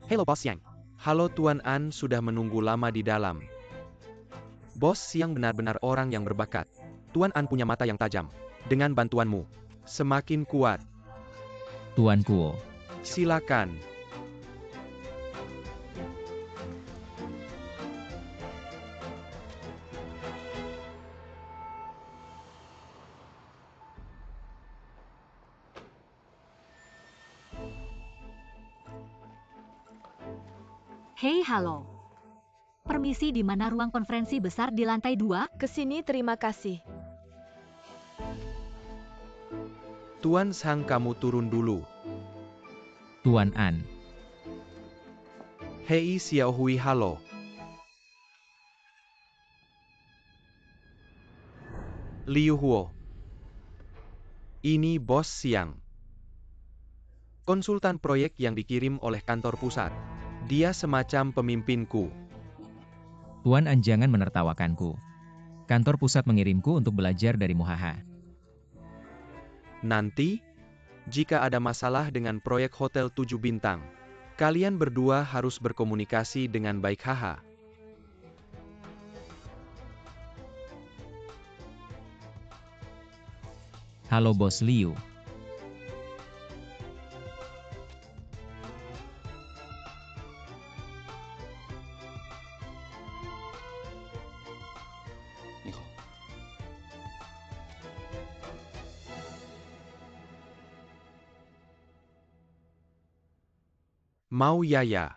Halo Bos Yang. Halo Tuan An, sudah menunggu lama di dalam. Bos Siang benar-benar orang yang berbakat. Tuan An punya mata yang tajam. Dengan bantuanmu, semakin kuat. Tuan Kuo. Silakan. Hei, halo. Permisi, di mana ruang konferensi besar di lantai 2? Kesini, terima kasih. Tuan Sang, kamu turun dulu. Tuan An. Hei Xiaohui, halo. Liu Huo. Ini Bos Siang. Konsultan proyek yang dikirim oleh kantor pusat. Dia semacam pemimpinku. Tuan An, jangan menertawakanku. Kantor pusat mengirimku untuk belajar dari Muhaha. Nanti, jika ada masalah dengan proyek Hotel 7 Bintang, kalian berdua harus berkomunikasi dengan baik. Haha. Halo Bos Liu. Mau Yaya.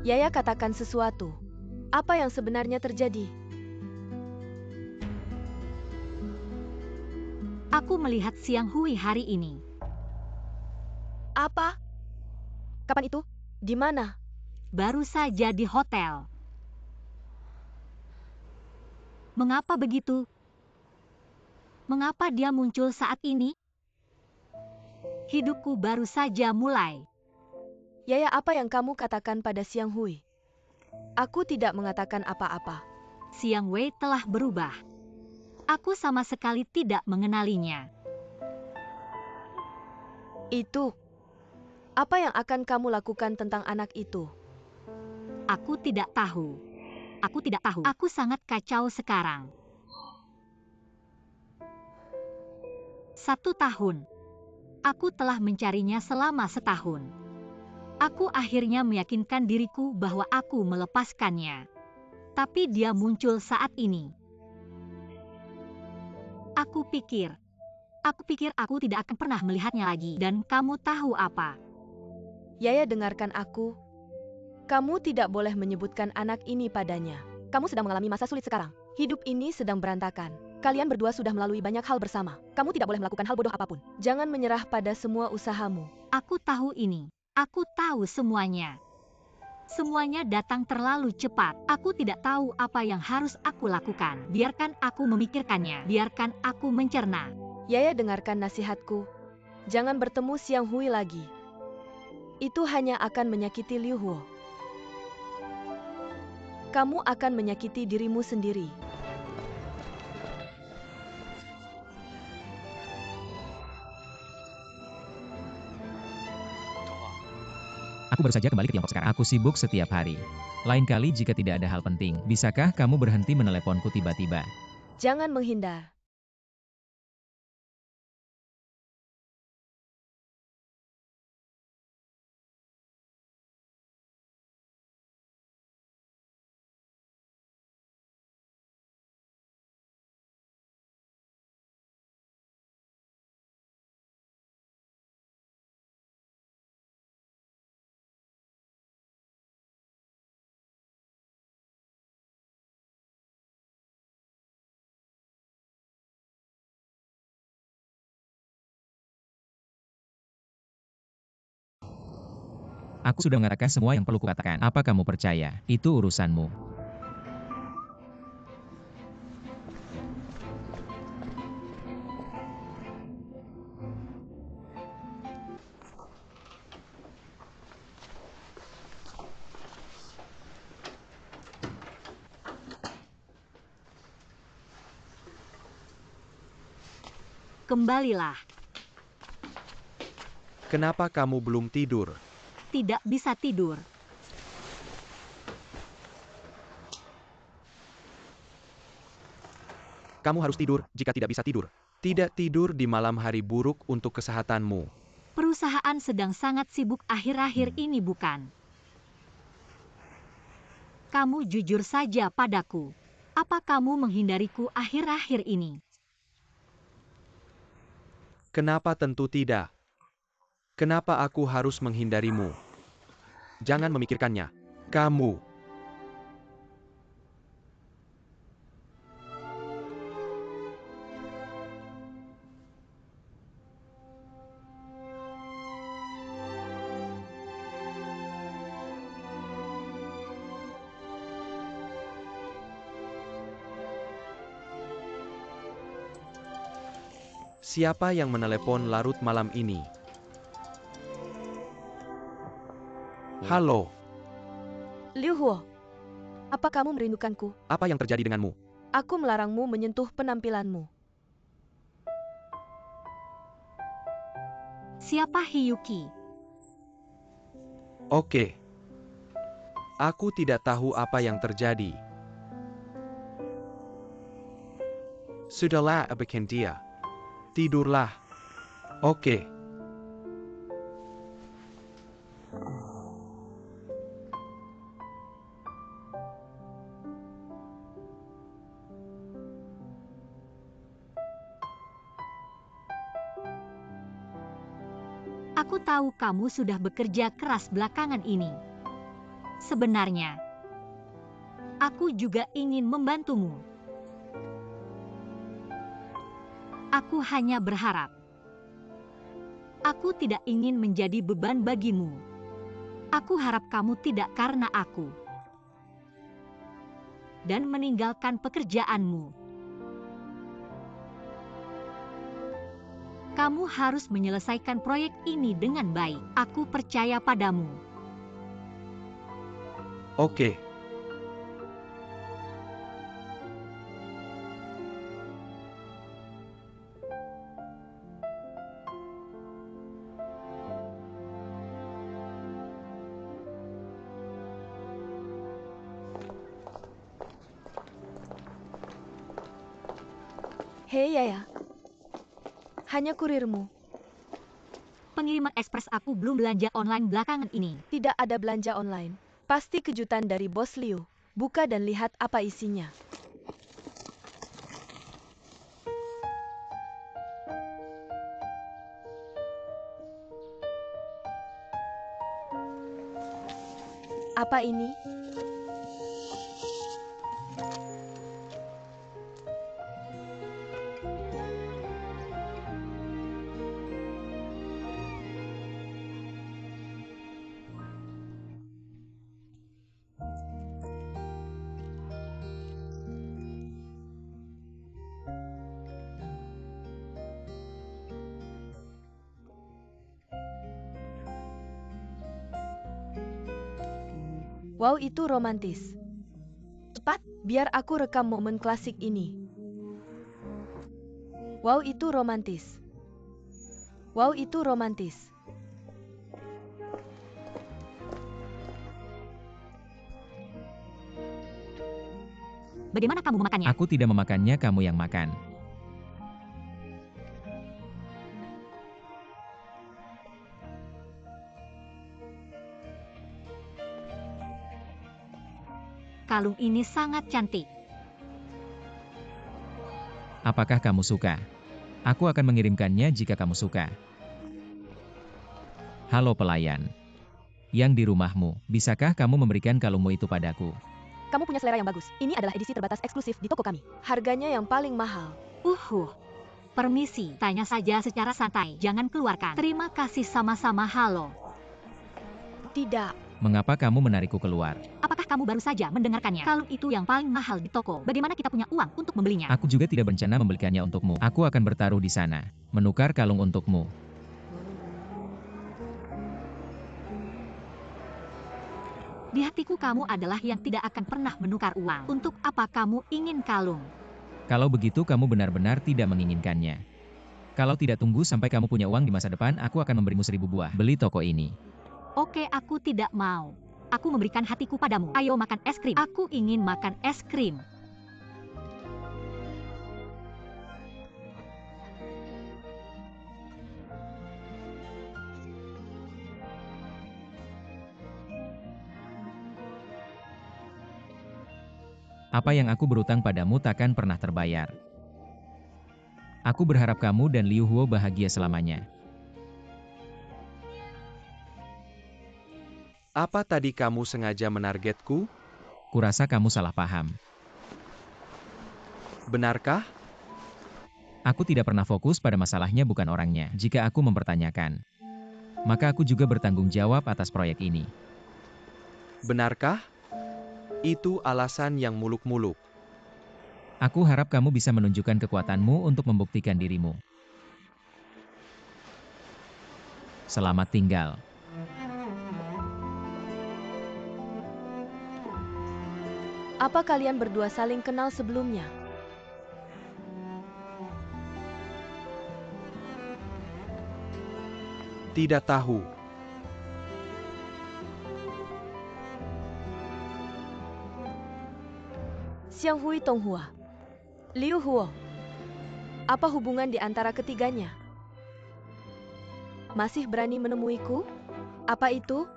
Yaya katakan sesuatu. Apa yang sebenarnya terjadi? Aku melihat Siang Hui hari ini. Apa? Kapan itu? Di mana? Baru saja di hotel. Mengapa begitu? Mengapa dia muncul saat ini? Hidupku baru saja mulai. Yaya, apa yang kamu katakan pada Siang Hui? Aku tidak mengatakan apa-apa. Siang Wei telah berubah. Aku sama sekali tidak mengenalinya. Itu. Apa yang akan kamu lakukan tentang anak itu? Aku tidak tahu. Aku tidak tahu. Aku sangat kacau sekarang. 1 tahun. Aku telah mencarinya selama setahun. Aku akhirnya meyakinkan diriku bahwa aku melepaskannya. Tapi dia muncul saat ini. Aku pikir aku tidak akan pernah melihatnya lagi. Dan kamu tahu apa? Yaya, dengarkan aku. Kamu tidak boleh menyebutkan anak ini padanya. Kamu sedang mengalami masa sulit sekarang. Hidup ini sedang berantakan. Kalian berdua sudah melalui banyak hal bersama. Kamu tidak boleh melakukan hal bodoh apapun. Jangan menyerah pada semua usahamu. Aku tahu ini. Aku tahu semuanya. Semuanya datang terlalu cepat. Aku tidak tahu apa yang harus aku lakukan. Biarkan aku memikirkannya. Biarkan aku mencerna. Yaya, dengarkan nasihatku. Jangan bertemu Siang Hui lagi. Itu hanya akan menyakiti Liu Huo. Kamu akan menyakiti dirimu sendiri. Aku baru saja kembali ke Tiongkok sekarang. Aku sibuk setiap hari. Lain kali jika tidak ada hal penting, bisakah kamu berhenti meneleponku tiba-tiba? Jangan menghindar. Aku sudah mengatakan semua yang perlu kukatakan. Apa kamu percaya? Itu urusanmu. Kembalilah. Kenapa kamu belum tidur? Tidak bisa tidur. Kamu harus tidur jika tidak bisa tidur. Tidak tidur di malam hari buruk untuk kesehatanmu. Perusahaan sedang sangat sibuk akhir-akhir ini, bukan? Kamu jujur saja padaku. Apa kamu menghindariku akhir-akhir ini? Kenapa tentu tidak? Kenapa aku harus menghindarimu? Jangan memikirkannya. Kamu. Siapa yang menelepon larut malam ini? Halo, Liu Huo, apa kamu merindukanku? apa yang terjadi denganmu? Aku melarangmu menyentuh penampilanmu. Siapa Hiyuki? Oke. Aku tidak tahu apa yang terjadi. Sudahlah, abaikan dia. Tidurlah. Oke. Aku tahu kamu sudah bekerja keras belakangan ini. Sebenarnya, aku juga ingin membantumu. Aku hanya berharap. Aku tidak ingin menjadi beban bagimu. Aku harap kamu tidak karena aku dan meninggalkan pekerjaanmu. Kamu harus menyelesaikan proyek ini dengan baik. Aku percaya padamu. Oke. Hei Yaya, hanya kurirmu. Pengiriman ekspres aku belum belanja online belakangan ini. Tidak ada belanja online. Pasti kejutan dari Bos Liu. Buka dan lihat apa isinya. Apa ini? Wow, itu romantis. Cepat, biar aku rekam momen klasik ini. Wow, itu romantis. Wow, itu romantis. Bagaimana kamu memakannya? Aku tidak memakannya, kamu yang makan. Kalung ini sangat cantik. Apakah kamu suka? Aku akan mengirimkannya jika kamu suka. Halo pelayan. Yang di rumahmu, bisakah kamu memberikan kalungmu itu padaku? Kamu punya selera yang bagus. Ini adalah edisi terbatas eksklusif di toko kami. Harganya yang paling mahal. Permisi, tanya saja secara santai, jangan keluarkan. Terima kasih sama-sama, halo. Tidak. Mengapa kamu menarikku keluar? Apakah kamu baru saja mendengarkannya? Kalung itu yang paling mahal di toko. Bagaimana kita punya uang untuk membelinya? Aku juga tidak berencana membelikannya untukmu. Aku akan bertaruh di sana, menukar kalung untukmu. Di hatiku kamu adalah yang tidak akan pernah menukar uang. Untuk apa kamu ingin kalung? Kalau begitu kamu benar-benar tidak menginginkannya. Kalau tidak, tunggu sampai kamu punya uang di masa depan, aku akan memberimu 1000 buah. Beli toko ini. Oke, aku tidak mau. Aku memberikan hatiku padamu. Ayo makan es krim. Aku ingin makan es krim. Apa yang aku berutang padamu takkan pernah terbayar. Aku berharap kamu dan Liu Huo bahagia selamanya. Apa tadi kamu sengaja menargetku? Kurasa kamu salah paham. Benarkah? Aku tidak pernah fokus pada masalahnya, bukan orangnya. Jika aku mempertanyakan, maka aku juga bertanggung jawab atas proyek ini. Benarkah? Itu alasan yang muluk-muluk. Aku harap kamu bisa menunjukkan kekuatanmu untuk membuktikan dirimu. Selamat tinggal. Apa kalian berdua saling kenal sebelumnya? Tidak tahu. Xiang Hui Tonghua, Liu Huo. Apa hubungan di antara ketiganya? Masih berani menemuiku? Apa itu?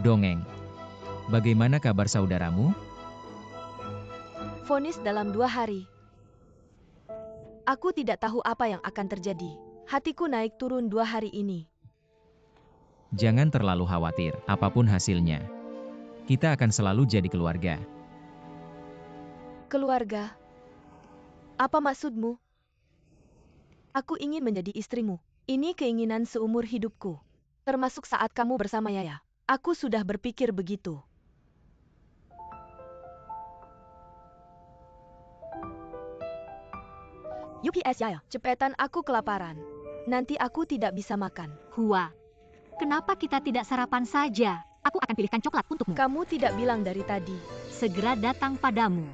Dongeng. Bagaimana kabar saudaramu? Vonis dalam 2 hari. Aku tidak tahu apa yang akan terjadi. Hatiku naik turun 2 hari ini. Jangan terlalu khawatir, apapun hasilnya. Kita akan selalu jadi keluarga. Keluarga? Apa maksudmu? Aku ingin menjadi istrimu. Ini keinginan seumur hidupku. Termasuk saat kamu bersama Yaya. Aku sudah berpikir begitu. UPS Yaya, cepetan, aku kelaparan. Nanti aku tidak bisa makan. Hua, kenapa kita tidak sarapan saja? Aku akan pilihkan coklat untukmu. Kamu tidak bilang dari tadi. Segera datang padamu.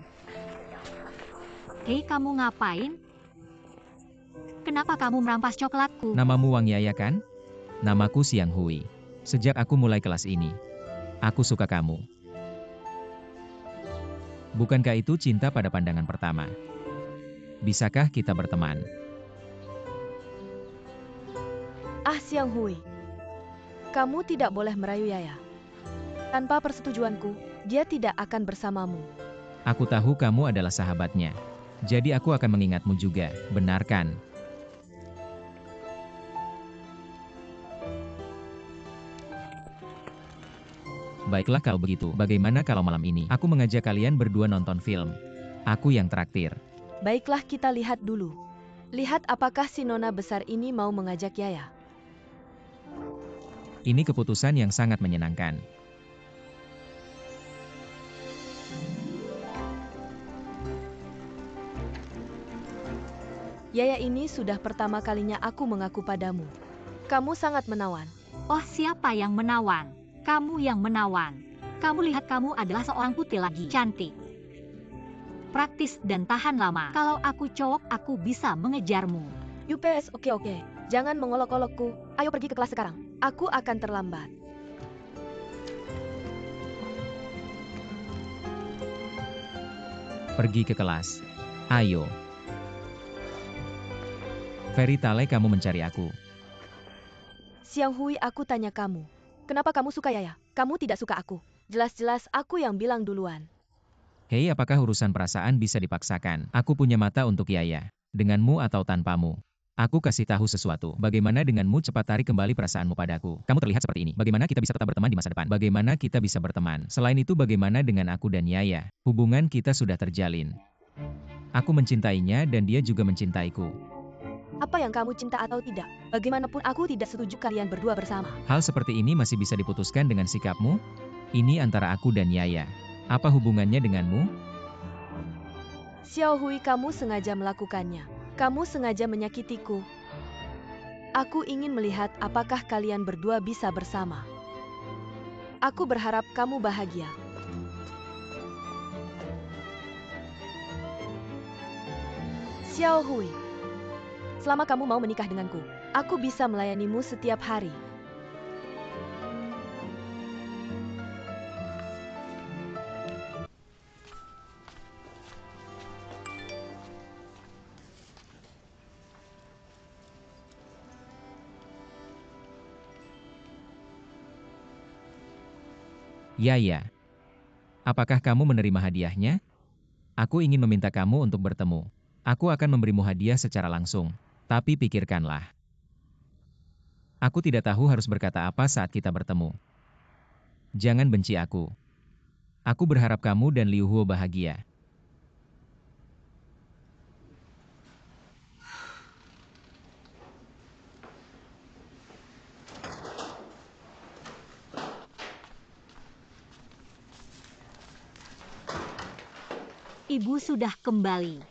Hei, kamu ngapain? Kenapa kamu merampas coklatku? Namamu Wang Yaya kan? Namaku Xiang Hui. Sejak aku mulai kelas ini, aku suka kamu. Bukankah itu cinta pada pandangan pertama? Bisakah kita berteman? Ah, Xiang Hui. Kamu tidak boleh merayu Yaya. Tanpa persetujuanku, dia tidak akan bersamamu. Aku tahu kamu adalah sahabatnya. Jadi aku akan mengingatmu juga, benar kan? Baiklah kalau begitu, bagaimana kalau malam ini aku mengajak kalian berdua nonton film? Aku yang traktir. Baiklah, kita lihat dulu. Lihat apakah si nona besar ini mau mengajak Yaya. Ini keputusan yang sangat menyenangkan. Yaya, ini sudah pertama kalinya aku mengaku padamu. Kamu sangat menawan. Oh, siapa yang menawan? Kamu yang menawan. Kamu lihat, kamu adalah seorang putri lagi cantik. praktis dan tahan lama. Kalau aku cowok, aku bisa mengejarmu. UPS, oke. Jangan mengolok-olokku. Ayo pergi ke kelas sekarang. Aku akan terlambat. Pergi ke kelas. Ayo. Veritale, kamu mencari aku. Xiang Hui, aku tanya kamu. Kenapa kamu suka Yaya? Kamu tidak suka aku. Jelas-jelas aku yang bilang duluan. Hei, apakah urusan perasaan bisa dipaksakan? Aku punya mata untuk Yaya. Denganmu atau tanpamu. Aku kasih tahu sesuatu. Bagaimana denganmu? Cepat tarik kembali perasaanmu padaku. Kamu terlihat seperti ini. Bagaimana kita bisa tetap berteman di masa depan? Bagaimana kita bisa berteman? Selain itu, bagaimana dengan aku dan Yaya? Hubungan kita sudah terjalin. Aku mencintainya dan dia juga mencintaiku. Apa yang kamu cinta atau tidak? Bagaimanapun aku tidak setuju kalian berdua bersama. Hal seperti ini masih bisa diputuskan dengan sikapmu? Ini antara aku dan Yaya. Apa hubungannya denganmu? Xiao Hui, kamu sengaja melakukannya. Kamu sengaja menyakitiku. Aku ingin melihat apakah kalian berdua bisa bersama. Aku berharap kamu bahagia. Xiao Hui, selama kamu mau menikah denganku, aku bisa melayanimu setiap hari. Yaya. Apakah kamu menerima hadiahnya? Aku ingin meminta kamu untuk bertemu. Aku akan memberimu hadiah secara langsung. Tapi pikirkanlah. Aku tidak tahu harus berkata apa saat kita bertemu. Jangan benci aku. Aku berharap kamu dan Liu Huo bahagia. Ibu sudah kembali.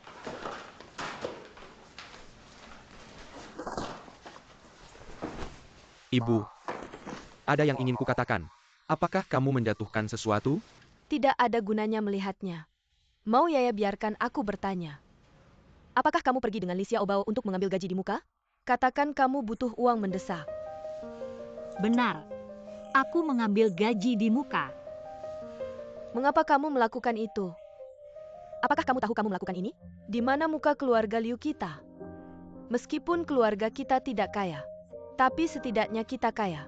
Ibu, ada yang ingin kukatakan. Apakah kamu menjatuhkan sesuatu? Tidak ada gunanya melihatnya. Mau Yaya biarkan aku bertanya. Apakah kamu pergi dengan Li Xiaobao untuk mengambil gaji di muka? Katakan kamu butuh uang mendesak. Benar. Aku mengambil gaji di muka. Mengapa kamu melakukan itu? Apakah kamu tahu kamu melakukan ini? Di mana muka keluarga Liu kita? Meskipun keluarga kita tidak kaya, tapi setidaknya kita kaya.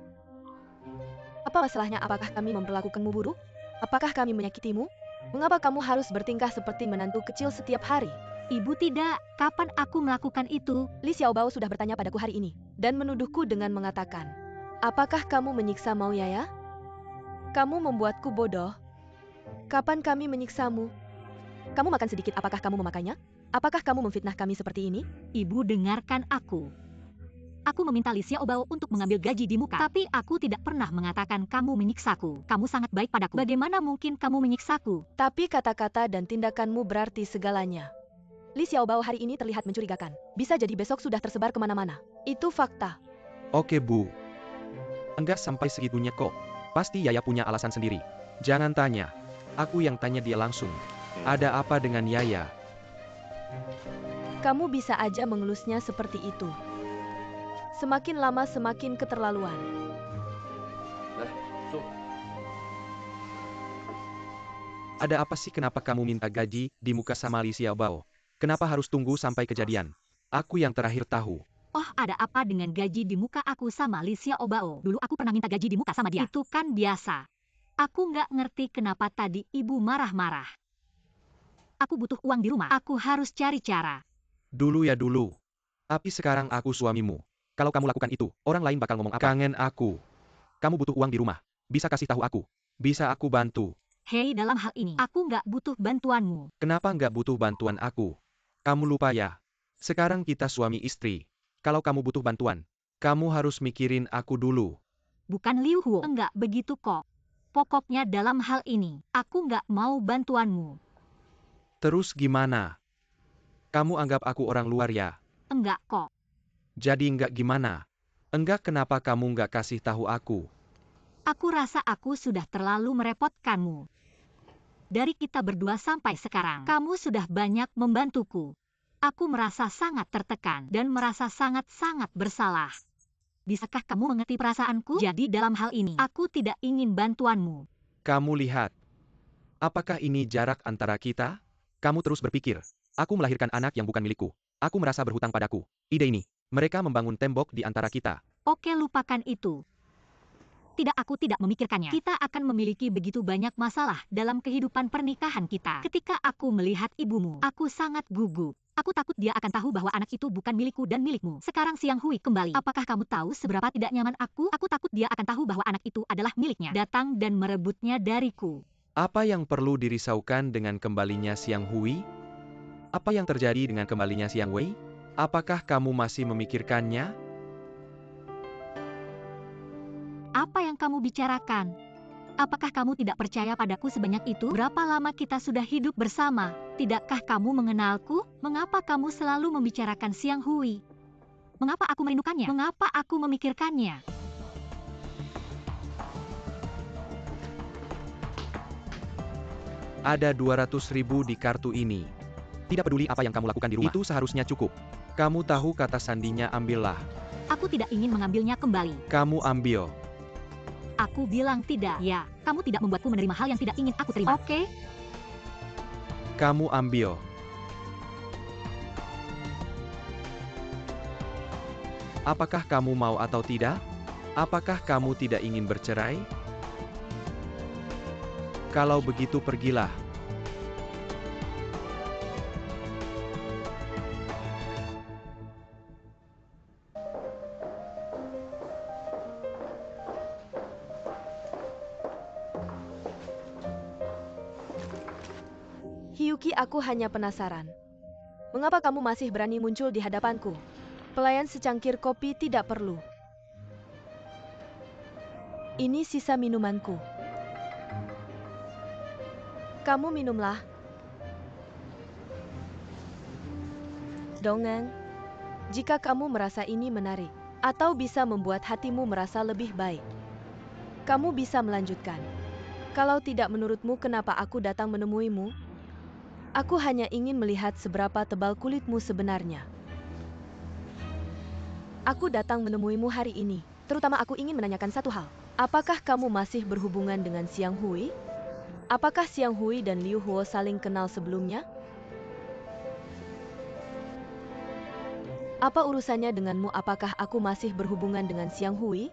Apa masalahnya? Apakah kami memperlakukanmu buruk? Apakah kami menyakitimu? Mengapa kamu harus bertingkah seperti menantu kecil setiap hari? Ibu tidak. Kapan aku melakukan itu? Li Xiaobao sudah bertanya padaku hari ini, dan menuduhku dengan mengatakan, apakah kamu menyiksa Mau Yaya? Kamu membuatku bodoh. Kapan kami menyiksamu? Kamu makan sedikit, apakah kamu memakannya? Apakah kamu memfitnah kami seperti ini? Ibu dengarkan aku. Aku meminta Li Xiaobao untuk mengambil gaji di muka. Tapi aku tidak pernah mengatakan kamu menyiksaku. Kamu sangat baik padaku. Bagaimana mungkin kamu menyiksaku? Tapi kata-kata dan tindakanmu berarti segalanya. Li Xiaobao hari ini terlihat mencurigakan. Bisa jadi besok sudah tersebar kemana-mana. Itu fakta. Oke, Bu. Enggak sampai segitunya kok. Pasti Yaya punya alasan sendiri. Jangan tanya. Aku yang tanya dia langsung. Ada apa dengan Yaya? Kamu bisa aja mengelusnya seperti itu. Semakin lama semakin keterlaluan. Ada apa sih, kenapa kamu minta gaji di muka sama Li Xiaobao? Kenapa harus tunggu sampai kejadian? Aku yang terakhir tahu. Oh, ada apa dengan gaji di muka aku sama Li Xiaobao? Dulu aku pernah minta gaji di muka sama dia. Itu kan biasa. Aku nggak ngerti kenapa tadi ibu marah-marah. Aku butuh uang di rumah. Aku harus cari cara. Dulu ya dulu. Tapi sekarang aku suamimu. Kalau kamu lakukan itu, orang lain bakal ngomong apa? Kangen aku. Kamu butuh uang di rumah. Bisa kasih tahu aku. Bisa aku bantu. Hei, dalam hal ini, aku nggak butuh bantuanmu. Kenapa nggak butuh bantuan aku? Kamu lupa ya? Sekarang kita suami istri. Kalau kamu butuh bantuan, kamu harus mikirin aku dulu. Bukan Liu Huo. Enggak begitu kok. Pokoknya dalam hal ini, aku nggak mau bantuanmu. Terus gimana? Kamu anggap aku orang luar ya? Enggak kok. Jadi nggak gimana? Enggak, kenapa kamu nggak kasih tahu aku? Aku rasa aku sudah terlalu merepotkanmu. Dari kita berdua sampai sekarang, kamu sudah banyak membantuku. Aku merasa sangat tertekan dan merasa sangat-sangat bersalah. Bisakah kamu mengerti perasaanku? Jadi dalam hal ini, aku tidak ingin bantuanmu. Kamu lihat. Apakah ini jarak antara kita? Kamu terus berpikir. Aku melahirkan anak yang bukan milikku. Aku merasa berhutang padaku. Ide ini. Mereka membangun tembok di antara kita. Oke, lupakan itu. Tidak, aku tidak memikirkannya. Kita akan memiliki begitu banyak masalah dalam kehidupan pernikahan kita. Ketika aku melihat ibumu, aku sangat gugup. Aku takut dia akan tahu bahwa anak itu bukan milikku dan milikmu. Sekarang Siang Hui kembali. Apakah kamu tahu seberapa tidak nyaman aku? Aku takut dia akan tahu bahwa anak itu adalah miliknya. Datang dan merebutnya dariku. Apa yang perlu dirisaukan dengan kembalinya Siang Hui? Apa yang terjadi dengan kembalinya Siang Wei? Apakah kamu masih memikirkannya? Apa yang kamu bicarakan? Apakah kamu tidak percaya padaku sebanyak itu? Berapa lama kita sudah hidup bersama? Tidakkah kamu mengenalku? Mengapa kamu selalu membicarakan Siang Hui? Mengapa aku merindukannya? Mengapa aku memikirkannya? Ada 200.000 di kartu ini. Tidak peduli apa yang kamu lakukan di rumah. Itu seharusnya cukup. Kamu tahu kata sandinya ambillah. Aku tidak ingin mengambilnya kembali. Kamu ambil. Aku bilang tidak. Ya, kamu tidak membuatku menerima hal yang tidak ingin aku terima. Oke? Kamu ambil. Apakah kamu mau atau tidak? Apakah kamu tidak ingin bercerai? Kalau begitu pergilah. Hyuki, aku hanya penasaran. Mengapa kamu masih berani muncul di hadapanku? Pelayan secangkir kopi tidak perlu. Ini sisa minumanku. Kamu minumlah. Dongeng. Jika kamu merasa ini menarik, atau bisa membuat hatimu merasa lebih baik, kamu bisa melanjutkan. Kalau tidak menurutmu, kenapa aku datang menemuimu? Aku hanya ingin melihat seberapa tebal kulitmu sebenarnya. Aku datang menemuimu hari ini, terutama aku ingin menanyakan satu hal. Apakah kamu masih berhubungan dengan Siang Hui? Apakah Siang Hui dan Liu Huo saling kenal sebelumnya? Apa urusannya denganmu? Apakah aku masih berhubungan dengan Siang Hui?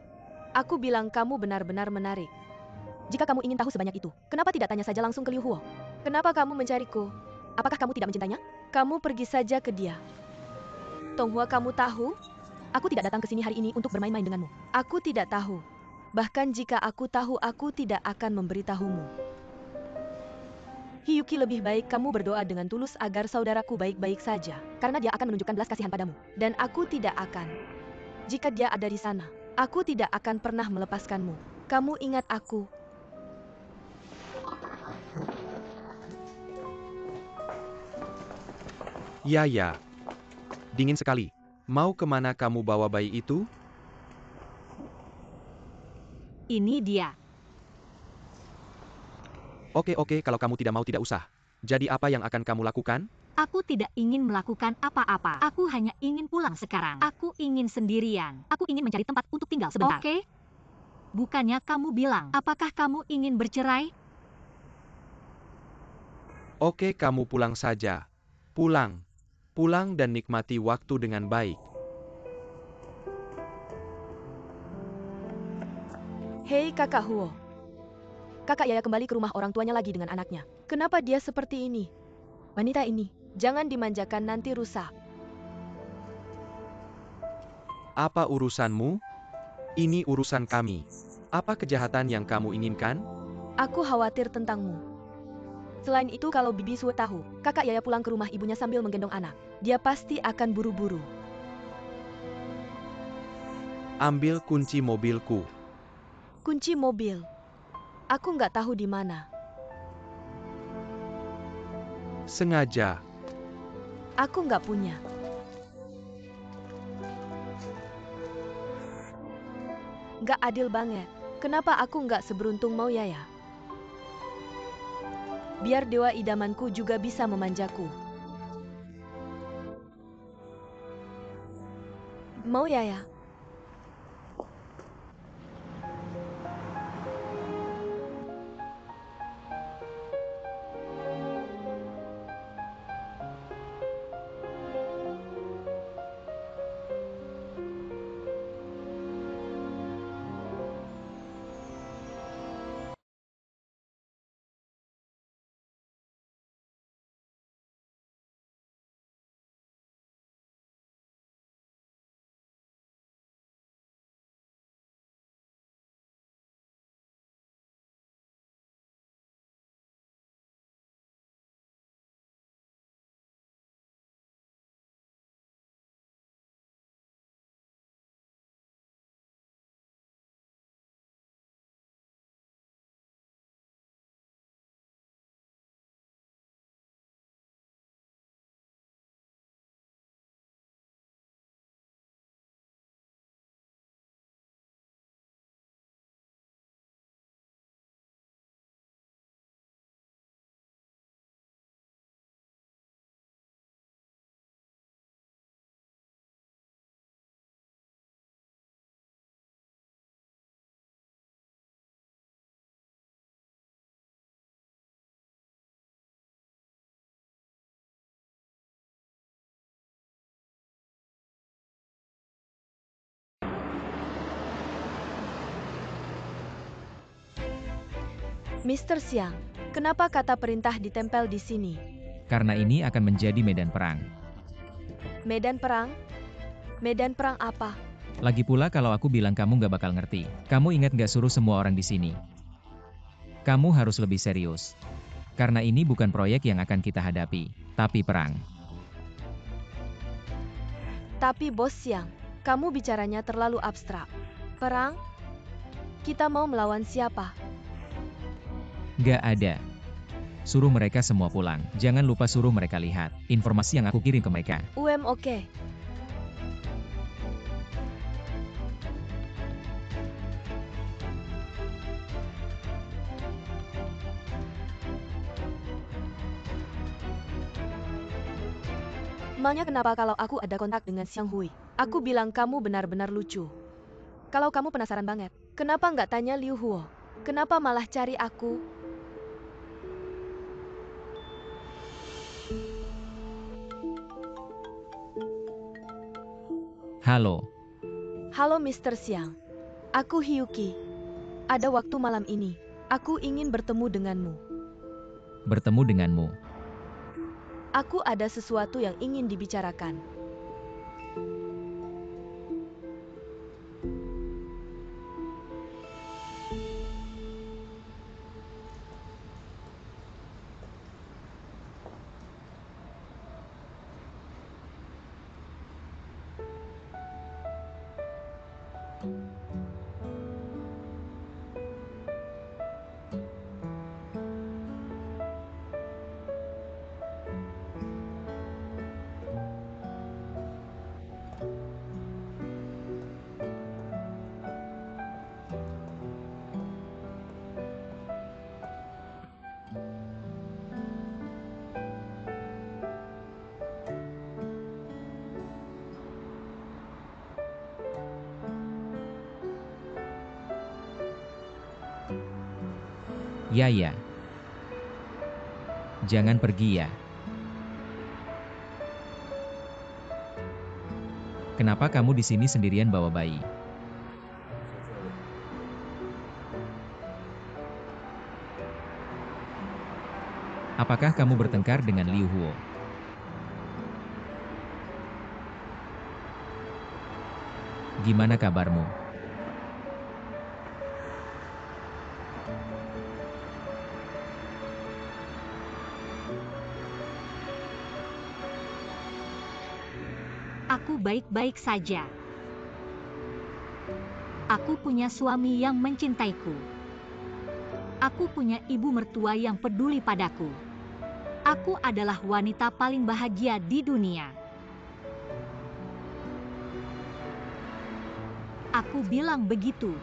Aku bilang kamu benar-benar menarik. Jika kamu ingin tahu sebanyak itu, kenapa tidak tanya saja langsung ke Liu Huo? Kenapa kamu mencariku? Apakah kamu tidak mencintainya? Kamu pergi saja ke dia. Tonghua, kamu tahu? Aku tidak datang ke sini hari ini untuk bermain-main denganmu. Aku tidak tahu. Bahkan jika aku tahu, aku tidak akan memberitahumu. Hyuki, lebih baik kamu berdoa dengan tulus agar saudaraku baik-baik saja. Karena dia akan menunjukkan belas kasihan padamu. Dan aku tidak akan. Jika dia ada di sana, aku tidak akan pernah melepaskanmu. Kamu ingat aku. Ya. Dingin sekali. Mau kemana kamu bawa bayi itu? Ini dia. Oke, kalau kamu tidak mau tidak usah. Jadi apa yang akan kamu lakukan? Aku tidak ingin melakukan apa-apa. Aku hanya ingin pulang sekarang. Aku ingin sendirian. Aku ingin mencari tempat untuk tinggal sebentar. Oke? Bukannya kamu bilang, apakah kamu ingin bercerai? Oke, kamu pulang saja. Pulang dan nikmati waktu dengan baik. Hei kakak Huo. Kakak Yaya kembali ke rumah orang tuanya lagi dengan anaknya. Kenapa dia seperti ini? Wanita ini, jangan dimanjakan, nanti rusak. Apa urusanmu? Ini urusan kami. Apa kejahatan yang kamu inginkan? Aku khawatir tentangmu. Selain itu, kalau Bibi Sue tahu, kakak Yaya pulang ke rumah ibunya sambil menggendong anak, dia pasti akan buru-buru. Ambil kunci mobilku. Kunci mobil? Aku nggak tahu di mana. Sengaja. Aku nggak punya. Nggak adil banget. Kenapa aku nggak seberuntung mau Yaya? Biar dewa idamanku juga bisa memanjaku. Mau ya? Mr. Xiang, kenapa kata perintah ditempel di sini? Karena ini akan menjadi medan perang. Medan perang? Medan perang apa? Lagi pula kalau aku bilang kamu nggak bakal ngerti. Kamu ingat nggak suruh semua orang di sini? Kamu harus lebih serius. Karena ini bukan proyek yang akan kita hadapi, tapi perang. Tapi Bos Xiang, kamu bicaranya terlalu abstrak. Perang? Kita mau melawan siapa? Nggak ada. Suruh mereka semua pulang. Jangan lupa suruh mereka lihat informasi yang aku kirim ke mereka. Oke. Emangnya kenapa kalau aku ada kontak dengan Xiang Hui? Aku bilang kamu benar-benar lucu. Kalau kamu penasaran banget, kenapa nggak tanya Liu Huo? Kenapa malah cari aku? Halo. Halo Mr. Xiang. Aku Hyuki. Ada waktu malam ini. Aku ingin bertemu denganmu. Bertemu denganmu. Aku ada sesuatu yang ingin dibicarakan. Ya. Jangan pergi ya. Kenapa kamu di sini sendirian bawa bayi? Apakah kamu bertengkar dengan Liu Huo? Gimana kabarmu? Aku baik-baik saja. Aku punya suami yang mencintaiku. Aku punya ibu mertua yang peduli padaku. Aku adalah wanita paling bahagia di dunia. Aku bilang begitu.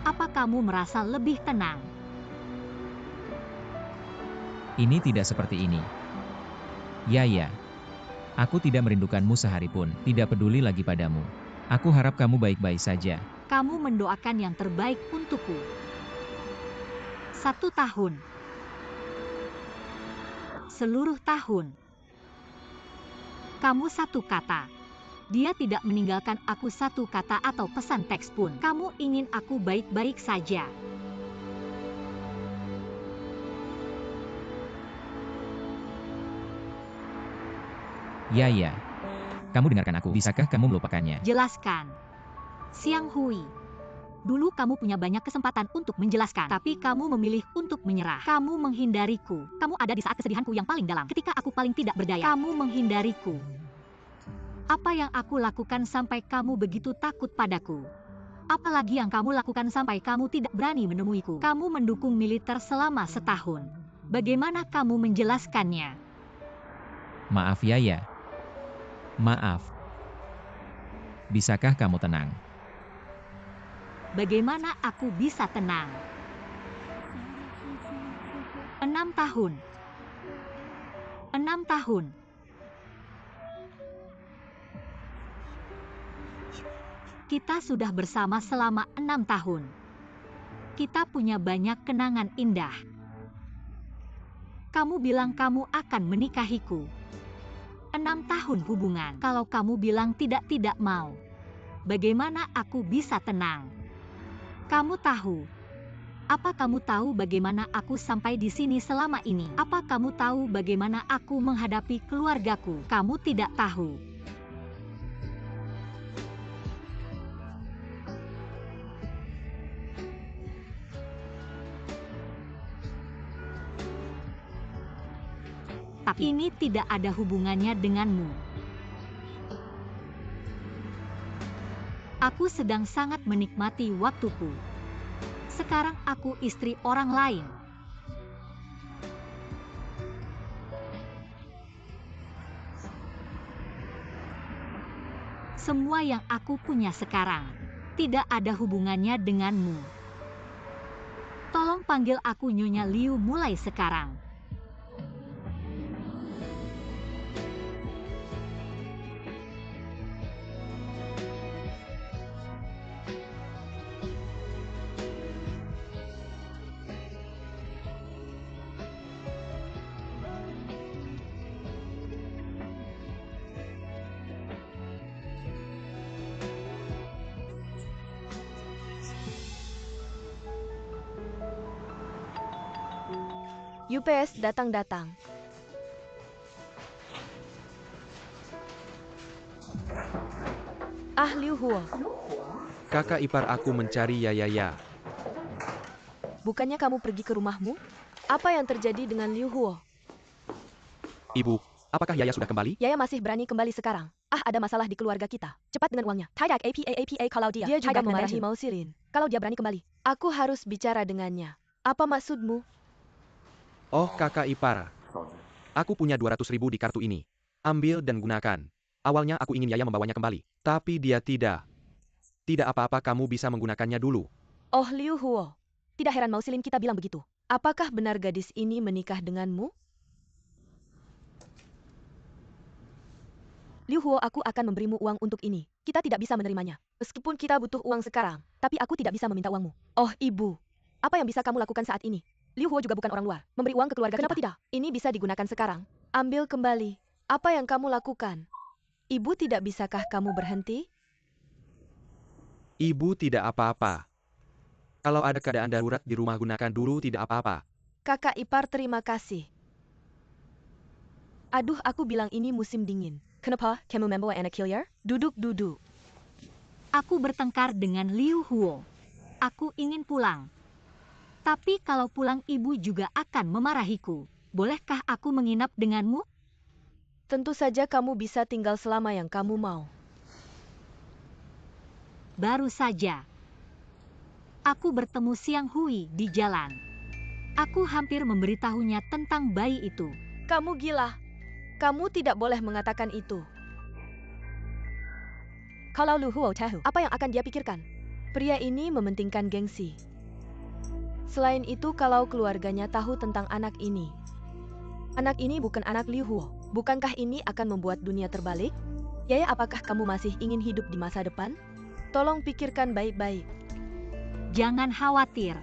Apa kamu merasa lebih tenang? Ini tidak seperti ini. Yaya, aku tidak merindukanmu sehari pun, tidak peduli lagi padamu. Aku harap kamu baik-baik saja. Kamu mendoakan yang terbaik untukku. 1 tahun. Seluruh tahun. Kamu satu kata. Dia tidak meninggalkan aku satu kata atau pesan teks pun. Kamu ingin aku baik-baik saja. Yaya, kamu dengarkan aku. Bisakah kamu melupakannya? Jelaskan. Xiang Hui. Dulu kamu punya banyak kesempatan untuk menjelaskan, tapi kamu memilih untuk menyerah. Kamu menghindariku. Kamu ada di saat kesedihanku yang paling dalam. Ketika aku paling tidak berdaya, kamu menghindariku. Apa yang aku lakukan sampai kamu begitu takut padaku? Apalagi yang kamu lakukan sampai kamu tidak berani menemuiku? Kamu mendukung militer selama setahun. Bagaimana kamu menjelaskannya? Maaf Yaya. Maaf. Bisakah kamu tenang? Bagaimana aku bisa tenang? 6 tahun. 6 tahun. Kita sudah bersama selama 6 tahun. Kita punya banyak kenangan indah. Kamu bilang kamu akan menikahiku. 6 tahun hubungan. Kalau kamu bilang tidak mau. Bagaimana aku bisa tenang? Kamu tahu. Apa kamu tahu bagaimana aku sampai di sini selama ini? Apa kamu tahu bagaimana aku menghadapi keluargaku? Kamu tidak tahu. Tapi ini tidak ada hubungannya denganmu. Aku sedang sangat menikmati waktuku. Sekarang aku istri orang lain. Semua yang aku punya sekarang tidak ada hubungannya denganmu. Tolong panggil aku Nyonya Liu mulai sekarang. UPS datang-datang. Liu Huo. Kakak ipar aku mencari Yaya. Bukannya kamu pergi ke rumahmu? Apa yang terjadi dengan Liu Huo? Ibu, apakah Yaya sudah kembali? Yaya masih berani kembali sekarang. Ada masalah di keluarga kita. Cepat dengan uangnya. Tidak apa kalau dia juga memarahi Mao Silin. Kalau dia berani kembali, aku harus bicara dengannya. Apa maksudmu? Oh kakak ipar. Aku punya 200.000 di kartu ini. Ambil dan gunakan. Awalnya aku ingin Yaya membawanya kembali. Tapi dia tidak. Tidak apa-apa kamu bisa menggunakannya dulu. Oh Liu Huo. Tidak heran Mao Silin kita bilang begitu. Apakah benar gadis ini menikah denganmu? Liu Huo, aku akan memberimu uang untuk ini. Kita tidak bisa menerimanya. Meskipun kita butuh uang sekarang, tapi aku tidak bisa meminta uangmu. Oh ibu, apa yang bisa kamu lakukan saat ini? Liu Huo juga bukan orang luar. Memberi uang ke keluarga kenapa tidak? Ini bisa digunakan sekarang. Ambil kembali. Apa yang kamu lakukan? Ibu, tidak bisakah kamu berhenti? Ibu tidak apa-apa. Kalau ada keadaan darurat di rumah gunakan dulu tidak apa-apa. Kakak ipar terima kasih. Aduh, aku bilang ini musim dingin. Kenapa kamu membawa anak killer? Duduk. Aku bertengkar dengan Liu Huo. Aku ingin pulang. Tapi kalau pulang ibu juga akan memarahiku. Bolehkah aku menginap denganmu? Tentu saja kamu bisa tinggal selama yang kamu mau. Baru saja. Aku bertemu Xiang Hui di jalan. Aku hampir memberitahunya tentang bayi itu. Kamu gila. Kamu tidak boleh mengatakan itu. Kalau Liu Huo tahu, apa yang akan dia pikirkan? Pria ini mementingkan gengsi. Selain itu, kalau keluarganya tahu tentang anak ini, Anak ini bukan anak Liu Huo. Bukankah ini akan membuat dunia terbalik? Yaya, apakah kamu masih ingin hidup di masa depan? Tolong pikirkan baik-baik. Jangan khawatir.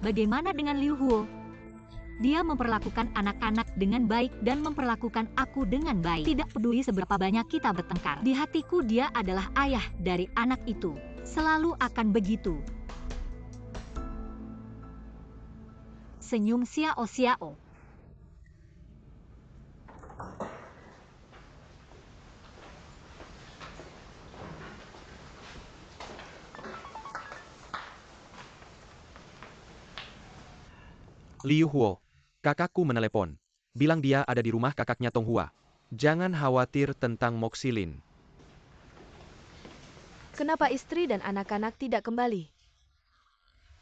Bagaimana dengan Liu Huo? Dia memperlakukan anak-anak dengan baik dan memperlakukan aku dengan baik. Tidak peduli seberapa banyak kita bertengkar. Di hatiku dia adalah ayah dari anak itu. Selalu akan begitu. Senyum Xiao Xiao. Liu Huo, kakakku menelepon. Bilang dia ada di rumah kakaknya Tong Hua. Jangan khawatir tentang Moxilin. Kenapa istri dan anak-anak tidak kembali?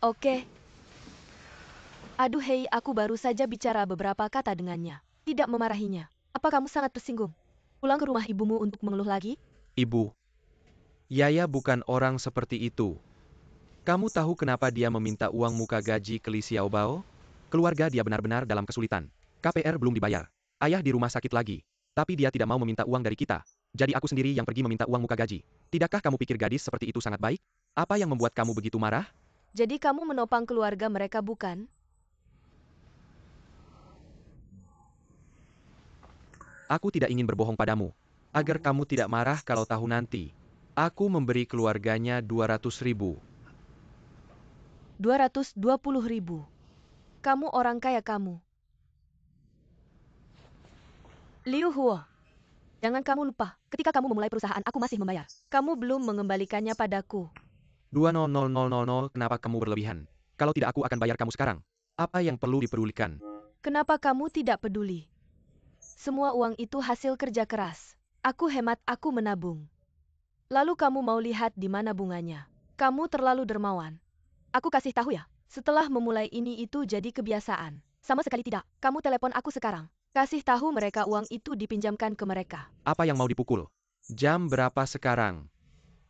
Oke. Aduh hei, aku baru saja bicara beberapa kata dengannya. Tidak memarahinya. Apa kamu sangat tersinggung? Pulang ke rumah ibumu untuk mengeluh lagi? Ibu, Yaya bukan orang seperti itu. Kamu tahu kenapa dia meminta uang muka gaji ke Li Xiaobao? Keluarga dia benar-benar dalam kesulitan. KPR belum dibayar. Ayah di rumah sakit lagi. Tapi dia tidak mau meminta uang dari kita. Jadi aku sendiri yang pergi meminta uang muka gaji. Tidakkah kamu pikir gadis seperti itu sangat baik? Apa yang membuat kamu begitu marah? Jadi kamu menopang keluarga mereka, bukan? Aku tidak ingin berbohong padamu. Agar kamu tidak marah kalau tahu nanti. Aku memberi keluarganya 200.000. 220.000. Kamu orang kaya kamu. Liu Huo, jangan kamu lupa, ketika kamu memulai perusahaan aku masih membayar. Kamu belum mengembalikannya padaku. 200.000, kenapa kamu berlebihan? Kalau tidak aku akan bayar kamu sekarang. Apa yang perlu dipedulikan? Kenapa kamu tidak peduli? Semua uang itu hasil kerja keras. Aku hemat, aku menabung. Lalu kamu mau lihat di mana bunganya. Kamu terlalu dermawan. Aku kasih tahu ya, setelah memulai ini itu jadi kebiasaan. Sama sekali tidak. Kamu telepon aku sekarang. Kasih tahu mereka uang itu dipinjamkan ke mereka. Apa yang mau dipukul? Jam berapa sekarang?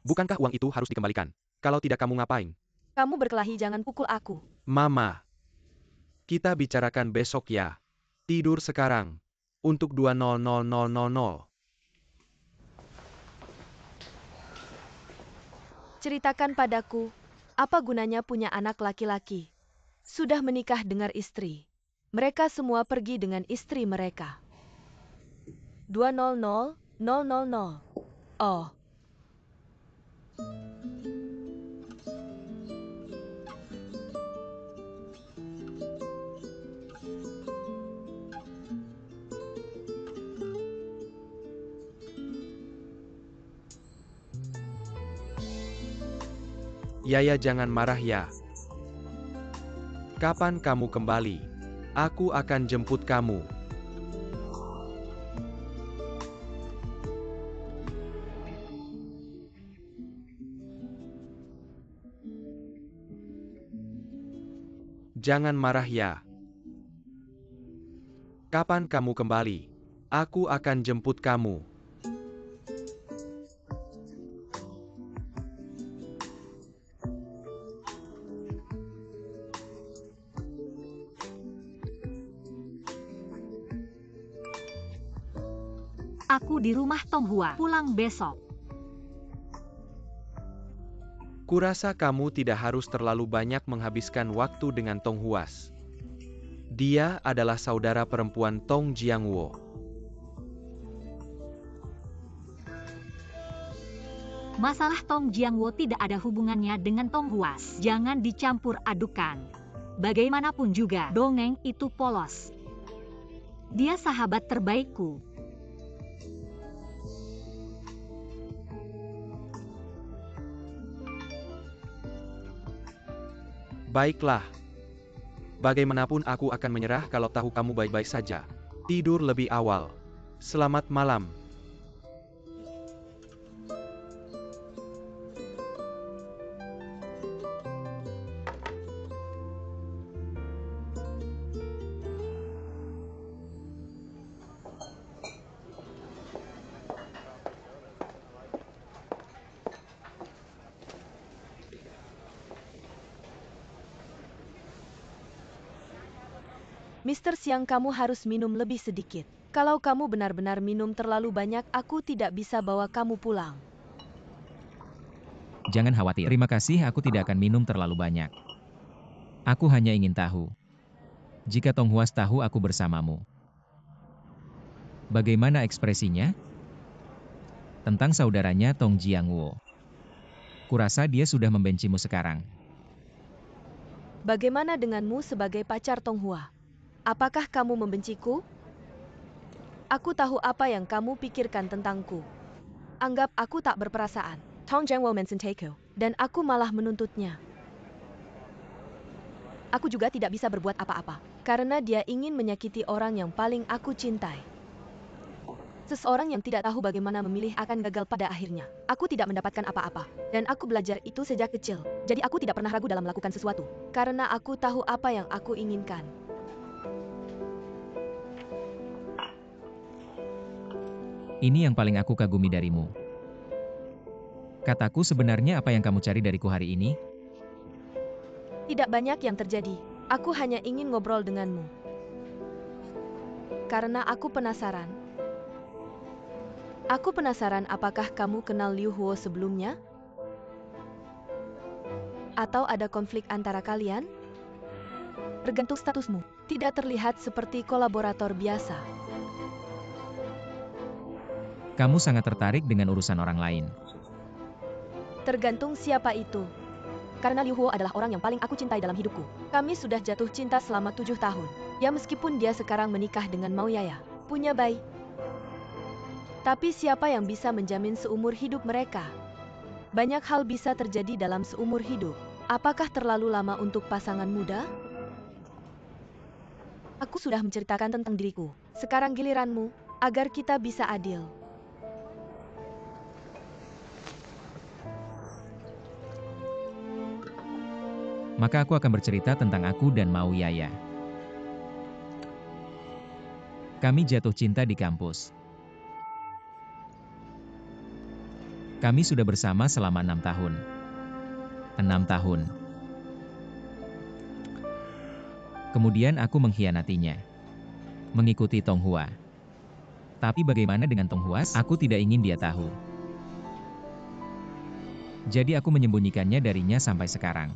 Bukankah uang itu harus dikembalikan? Kalau tidak kamu ngapain? Kamu berkelahi, jangan pukul aku. Mama, kita bicarakan besok ya. Tidur sekarang. Untuk 200.000. Ceritakan padaku, apa gunanya punya anak laki-laki? Sudah menikah dengan istri. Mereka semua pergi dengan istri mereka. 200.000. Oh. Yaya jangan marah ya. Kapan kamu kembali? Aku akan jemput kamu. Jangan marah ya. Kapan kamu kembali? Aku akan jemput kamu. Aku di rumah Tong Hua, pulang besok. Kurasa kamu tidak harus terlalu banyak menghabiskan waktu dengan Tong Huas. Dia adalah saudara perempuan Tong Jiangwo. Masalah Tong Jiangwo tidak ada hubungannya dengan Tong Huas. Jangan dicampur adukan. Bagaimanapun juga, dongeng itu polos. Dia sahabat terbaikku. Baiklah. Bagaimanapun aku akan menyerah kalau tahu kamu baik-baik saja. Tidur lebih awal. Selamat malam. Mr. Siang, kamu harus minum lebih sedikit. Kalau kamu benar-benar minum terlalu banyak, aku tidak bisa bawa kamu pulang. Jangan khawatir. Terima kasih, aku tidak akan minum terlalu banyak. Aku hanya ingin tahu. Jika Tong Huas tahu aku bersamamu, bagaimana ekspresinya? Tentang saudaranya Tong Jiangwo. Kurasa dia sudah membencimu sekarang. Bagaimana denganmu sebagai pacar Tong Hua? Apakah kamu membenciku? Aku tahu apa yang kamu pikirkan tentangku. Anggap aku tak berperasaan. Tong Jiangwo mencintai-ku, dan aku malah menuntutnya. Aku juga tidak bisa berbuat apa-apa, karena dia ingin menyakiti orang yang paling aku cintai. Seseorang yang tidak tahu bagaimana memilih akan gagal pada akhirnya. Aku tidak mendapatkan apa-apa, dan aku belajar itu sejak kecil. Jadi aku tidak pernah ragu dalam melakukan sesuatu, karena aku tahu apa yang aku inginkan. Ini yang paling aku kagumi darimu. Kataku, sebenarnya apa yang kamu cari dariku hari ini? Tidak banyak yang terjadi. Aku hanya ingin ngobrol denganmu. Karena aku penasaran. Aku penasaran apakah kamu kenal Liu Huo sebelumnya? Atau ada konflik antara kalian? Tergantung statusmu. Tidak terlihat seperti kolaborator biasa. Kamu sangat tertarik dengan urusan orang lain. Tergantung siapa itu. Karena Liu Huo adalah orang yang paling aku cintai dalam hidupku. Kami sudah jatuh cinta selama 7 tahun. Ya, meskipun dia sekarang menikah dengan Mao Yaya, punya bayi. Tapi siapa yang bisa menjamin seumur hidup mereka? Banyak hal bisa terjadi dalam seumur hidup. Apakah terlalu lama untuk pasangan muda? Aku sudah menceritakan tentang diriku. Sekarang giliranmu, agar kita bisa adil. Maka aku akan bercerita tentang aku dan Mao Yaya. Kami jatuh cinta di kampus. Kami sudah bersama selama 6 tahun. 6 tahun. Kemudian aku mengkhianatinya. Mengikuti Tong Hua. Tapi bagaimana dengan Tong Huas? Aku tidak ingin dia tahu. Jadi aku menyembunyikannya darinya sampai sekarang.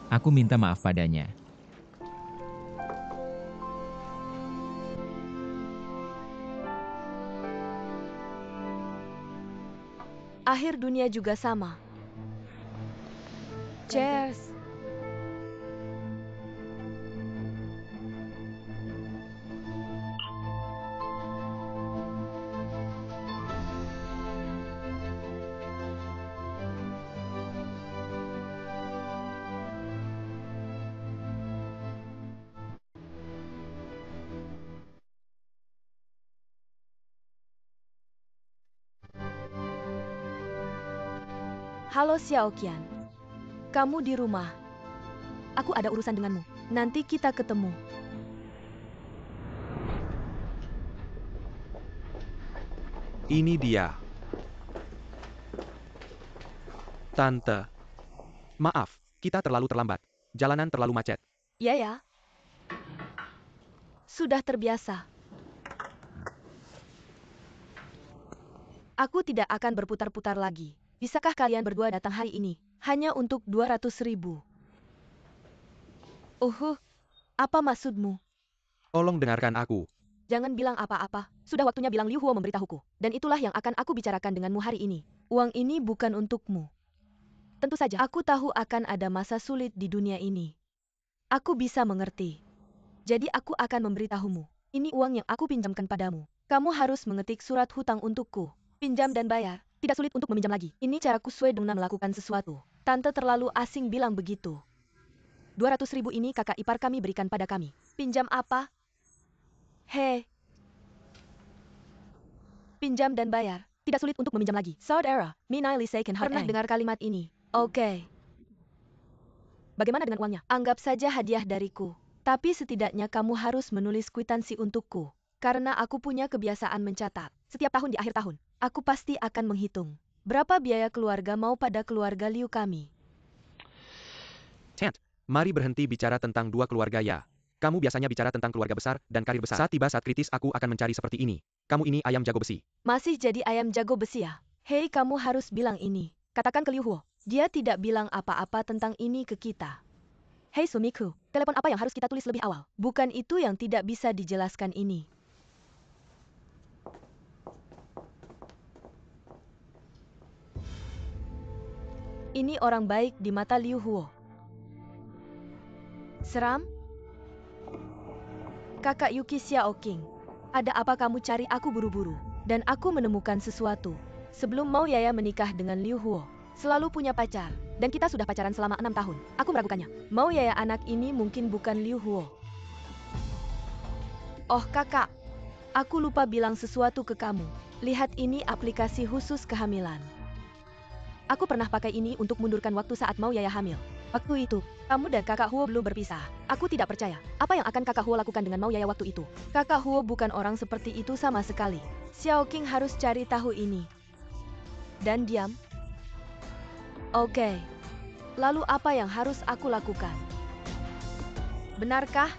Aku minta maaf padanya. Akhir dunia juga sama. Cheers. Halo Xiao Qian. Kamu di rumah. Aku ada urusan denganmu. Nanti kita ketemu. Ini dia. Tante. Maaf, kita terlalu terlambat. Jalanan terlalu macet. Ya. Sudah terbiasa. Aku tidak akan berputar-putar lagi. Bisakah kalian berdua datang hari ini? Hanya untuk 200.000. Apa maksudmu? Tolong dengarkan aku. Jangan bilang apa-apa. Sudah waktunya bilang Liu Huo memberitahuku. Dan itulah yang akan aku bicarakan denganmu hari ini. Uang ini bukan untukmu. Tentu saja, aku tahu akan ada masa sulit di dunia ini. Aku bisa mengerti. Jadi aku akan memberitahumu. Ini uang yang aku pinjamkan padamu. Kamu harus mengetik surat hutang untukku. Pinjam dan bayar. Tidak sulit untuk meminjam lagi. Ini caraku sesuai dengan melakukan sesuatu. Tante terlalu asing bilang begitu. 200.000 ini kakak ipar kami berikan pada kami. Pinjam apa? Hei. Pinjam dan bayar. Tidak sulit untuk meminjam lagi. Saudara, Minai Li Seiken pernah dengar kalimat ini? Oke. Bagaimana dengan uangnya? Anggap saja hadiah dariku. Tapi setidaknya kamu harus menulis kwitansi untukku. Karena aku punya kebiasaan mencatat. Setiap tahun di akhir tahun, aku pasti akan menghitung berapa biaya keluarga mau pada keluarga Liu kami. Tant, mari berhenti bicara tentang dua keluarga ya. Kamu biasanya bicara tentang keluarga besar dan karir besar. Saat tiba saat kritis aku akan mencari seperti ini. Kamu ini ayam jago besi. Masih jadi ayam jago besi ya? Hei, kamu harus bilang ini. Katakan ke Liu Huo. Dia tidak bilang apa-apa tentang ini ke kita. Hei Sumiku, telepon apa yang harus kita tulis lebih awal? Bukan itu yang tidak bisa dijelaskan ini. Ini orang baik di mata Liu Huo. Seram? Kakak Yuki Xiaoqing, ada apa kamu cari aku buru-buru? Dan aku menemukan sesuatu. Sebelum Mao Yaya menikah dengan Liu Huo, selalu punya pacar. Dan kita sudah pacaran selama 6 tahun. Aku meragukannya. Mao Yaya anak ini mungkin bukan Liu Huo. Oh kakak, aku lupa bilang sesuatu ke kamu. Lihat ini aplikasi khusus kehamilan. Aku pernah pakai ini untuk mundurkan waktu saat Mao Yaya hamil. Waktu itu, kamu dan kakak Huo belum berpisah. Aku tidak percaya. Apa yang akan kakak Huo lakukan dengan Mao Yaya waktu itu? Kakak Huo bukan orang seperti itu sama sekali. Xiaoqing harus cari tahu ini. Dan diam. Oke. Lalu apa yang harus aku lakukan? Benarkah?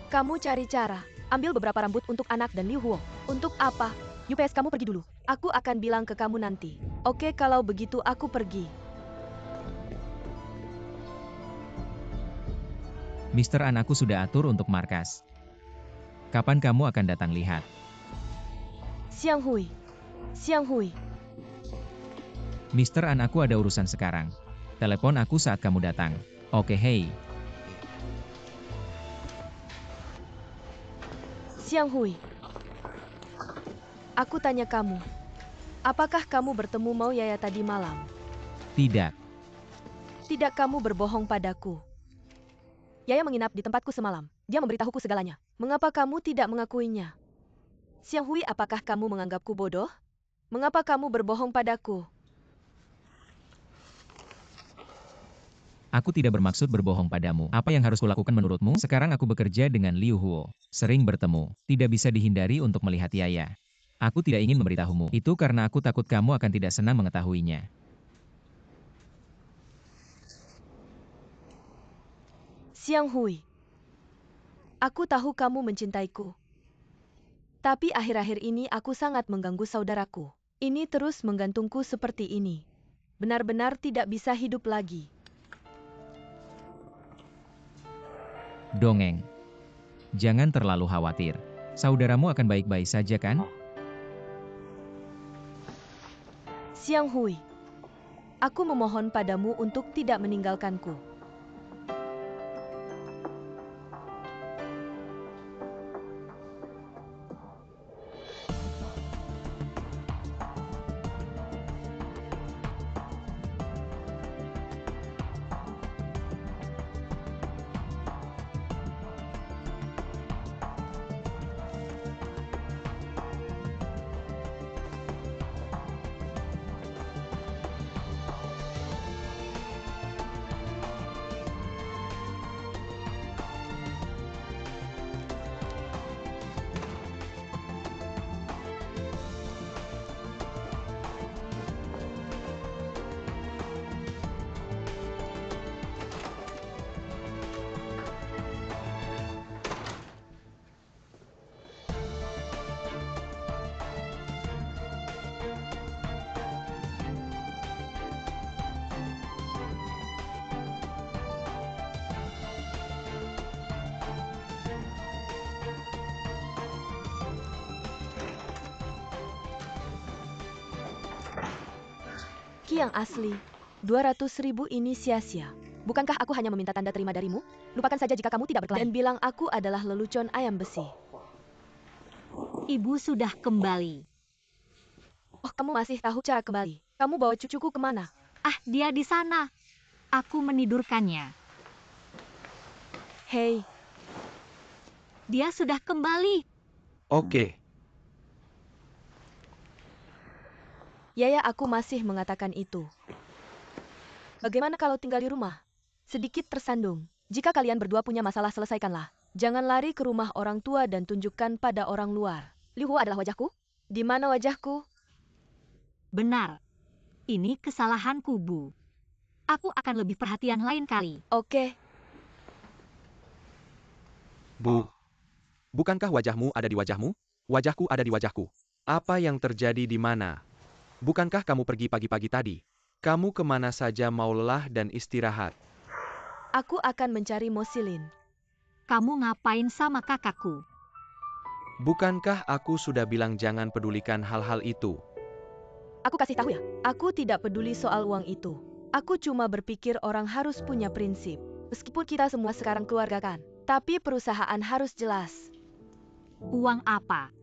Kamu cari cara. Ambil beberapa rambut untuk anak dan Liu Huo. Untuk apa? UPS kamu pergi dulu. Aku akan bilang ke kamu nanti. Oke, kalau begitu aku pergi. Mr. An, aku sudah atur untuk markas. Kapan kamu akan datang lihat? Xiang Hui. Xiang Hui. Mr. An, aku ada urusan sekarang. Telepon aku saat kamu datang. Oke, hei. Xiang Hui. Aku tanya kamu. Apakah kamu bertemu Mao Yaya tadi malam? Tidak. Tidak, kamu berbohong padaku. Yaya menginap di tempatku semalam. Dia memberitahuku segalanya. Mengapa kamu tidak mengakuinya? Xiang Hui, apakah kamu menganggapku bodoh? Mengapa kamu berbohong padaku? Aku tidak bermaksud berbohong padamu. Apa yang harus kulakukan menurutmu? Sekarang aku bekerja dengan Liu Huo. Sering bertemu. Tidak bisa dihindari untuk melihat Yaya. Aku tidak ingin memberitahumu. Itu karena aku takut kamu akan tidak senang mengetahuinya. Xiang Hui. Aku tahu kamu mencintaiku. Tapi akhir-akhir ini aku sangat mengganggu saudaraku. Ini terus menggantungku seperti ini. Benar-benar tidak bisa hidup lagi. Dongeng. Jangan terlalu khawatir. Saudaramu akan baik-baik saja kan? Xiang Hui. Aku memohon padamu untuk tidak meninggalkanku. Ki yang asli, 200.000 ini sia-sia. Bukankah aku hanya meminta tanda terima darimu? Lupakan saja jika kamu tidak berkelahi. Dan bilang aku adalah lelucon ayam besi. Ibu sudah kembali. Oh, kamu masih tahu cara kembali. Kamu bawa cucuku kemana? Ah, dia di sana. Aku menidurkannya. Hei, Dia sudah kembali. Oke. Yaya, aku masih mengatakan itu. Bagaimana kalau tinggal di rumah? Sedikit tersandung. Jika kalian berdua punya masalah, selesaikanlah. Jangan lari ke rumah orang tua dan tunjukkan pada orang luar. Liu Huo adalah wajahku? Di mana wajahku? Benar. Ini kesalahanku, Bu. Aku akan lebih perhatian lain kali. Oke, Bukankah wajahmu ada di wajahmu? Wajahku ada di wajahku. Apa yang terjadi di mana? Bukankah kamu pergi pagi-pagi tadi? Kamu kemana saja mau lelah dan istirahat? aku akan mencari Mosilin. Kamu ngapain sama kakakku? Bukankah aku sudah bilang jangan pedulikan hal-hal itu? Aku kasih tahu ya, aku tidak peduli soal uang itu. Aku cuma berpikir orang harus punya prinsip. Meskipun kita semua sekarang keluarga kan, tapi perusahaan harus jelas. Uang apa?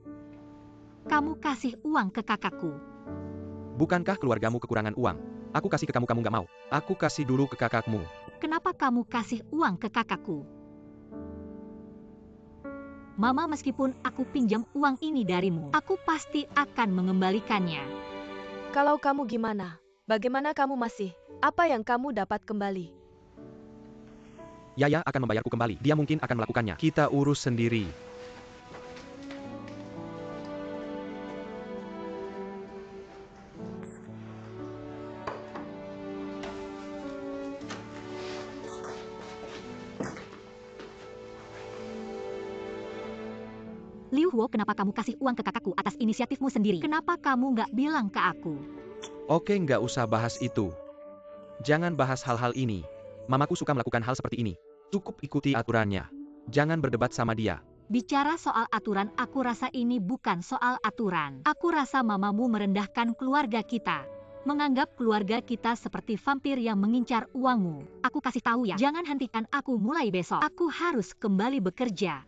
Kamu kasih uang ke kakakku. Bukankah keluargamu kekurangan uang? Aku kasih ke kamu, kamu nggak mau. Aku kasih dulu ke kakakmu. Kenapa kamu kasih uang ke kakakku? Mama, meskipun aku pinjam uang ini darimu, aku pasti akan mengembalikannya. Kalau kamu gimana? Bagaimana kamu masih? Apa yang kamu dapat kembali? Yaya akan membayarku kembali. Dia mungkin akan melakukannya. Kita urus sendiri. Liu Huo, kenapa kamu kasih uang ke kakakku atas inisiatifmu sendiri? Kenapa kamu nggak bilang ke aku? Oke, nggak usah bahas itu. Jangan bahas hal-hal ini. Mamaku suka melakukan hal seperti ini. Cukup ikuti aturannya. Jangan berdebat sama dia. Bicara soal aturan, aku rasa ini bukan soal aturan. Aku rasa mamamu merendahkan keluarga kita. Menganggap keluarga kita seperti vampir yang mengincar uangmu. Aku kasih tahu ya, jangan hentikan aku mulai besok. Aku harus kembali bekerja.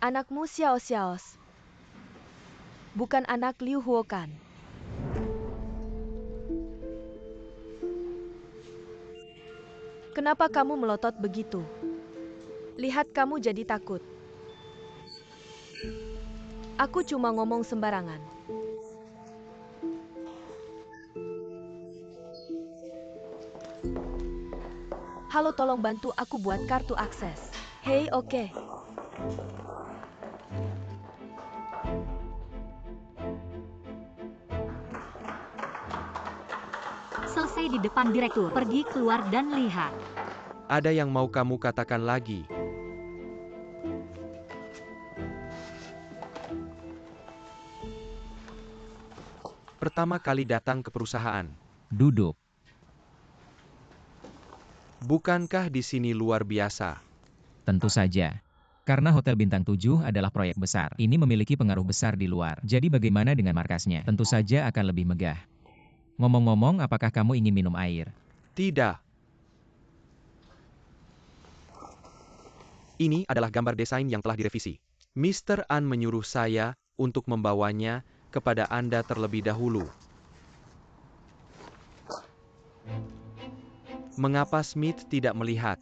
Anakmu Xiao Xiaos. Bukan anak Liu Huo kan? Kenapa kamu melotot begitu? Lihat kamu jadi takut. Aku cuma ngomong sembarangan. Halo, tolong bantu aku buat kartu akses. Hei, oke. Selesai di depan direktur. Pergi keluar dan lihat. Ada yang mau kamu katakan lagi? Pertama kali datang ke perusahaan. Duduk. Bukankah di sini luar biasa? Tentu saja. Karena Hotel Bintang 7 adalah proyek besar. Ini memiliki pengaruh besar di luar. Jadi bagaimana dengan markasnya? Tentu saja akan lebih megah. Ngomong-ngomong, apakah kamu ingin minum air? Tidak. Ini adalah gambar desain yang telah direvisi. Mr. An menyuruh saya untuk membawanya kepada Anda terlebih dahulu. Mengapa Smith tidak melihat?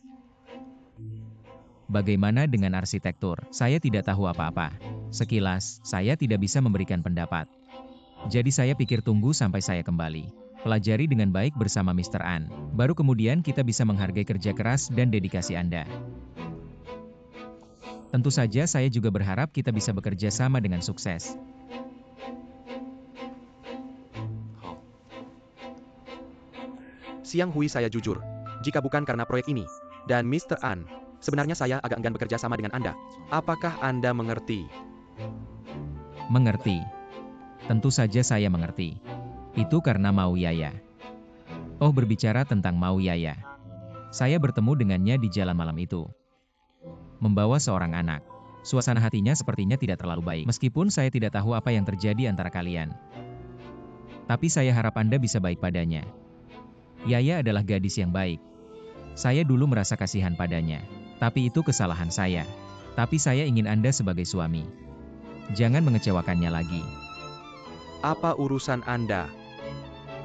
Bagaimana dengan arsitektur? Saya tidak tahu apa-apa. Sekilas, saya tidak bisa memberikan pendapat. Jadi saya pikir tunggu sampai saya kembali. Pelajari dengan baik bersama Mr. An. Baru kemudian kita bisa menghargai kerja keras dan dedikasi Anda. Tentu saja saya juga berharap kita bisa bekerja sama dengan sukses. Siang Hui, saya jujur. Jika bukan karena proyek ini, dan Mr. An, sebenarnya saya agak enggan bekerja sama dengan Anda. Apakah Anda mengerti? Mengerti. Tentu saja saya mengerti. Itu karena Mau Yaya. Oh, berbicara tentang Mau Yaya. Saya bertemu dengannya di jalan malam itu. Membawa seorang anak. Suasana hatinya sepertinya tidak terlalu baik. Meskipun saya tidak tahu apa yang terjadi antara kalian. Tapi saya harap Anda bisa baik padanya. Yaya adalah gadis yang baik. Saya dulu merasa kasihan padanya. Tapi itu kesalahan saya. Tapi saya ingin Anda sebagai suami. Jangan mengecewakannya lagi. Apa urusan Anda?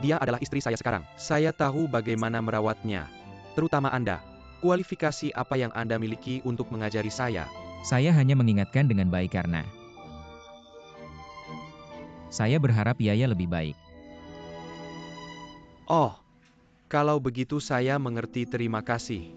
Dia adalah istri saya sekarang. Saya tahu bagaimana merawatnya. Terutama Anda. Kualifikasi apa yang Anda miliki untuk mengajari saya? Saya hanya mengingatkan dengan baik karena saya berharap Yaya lebih baik. Oh, kalau begitu saya mengerti, terima kasih.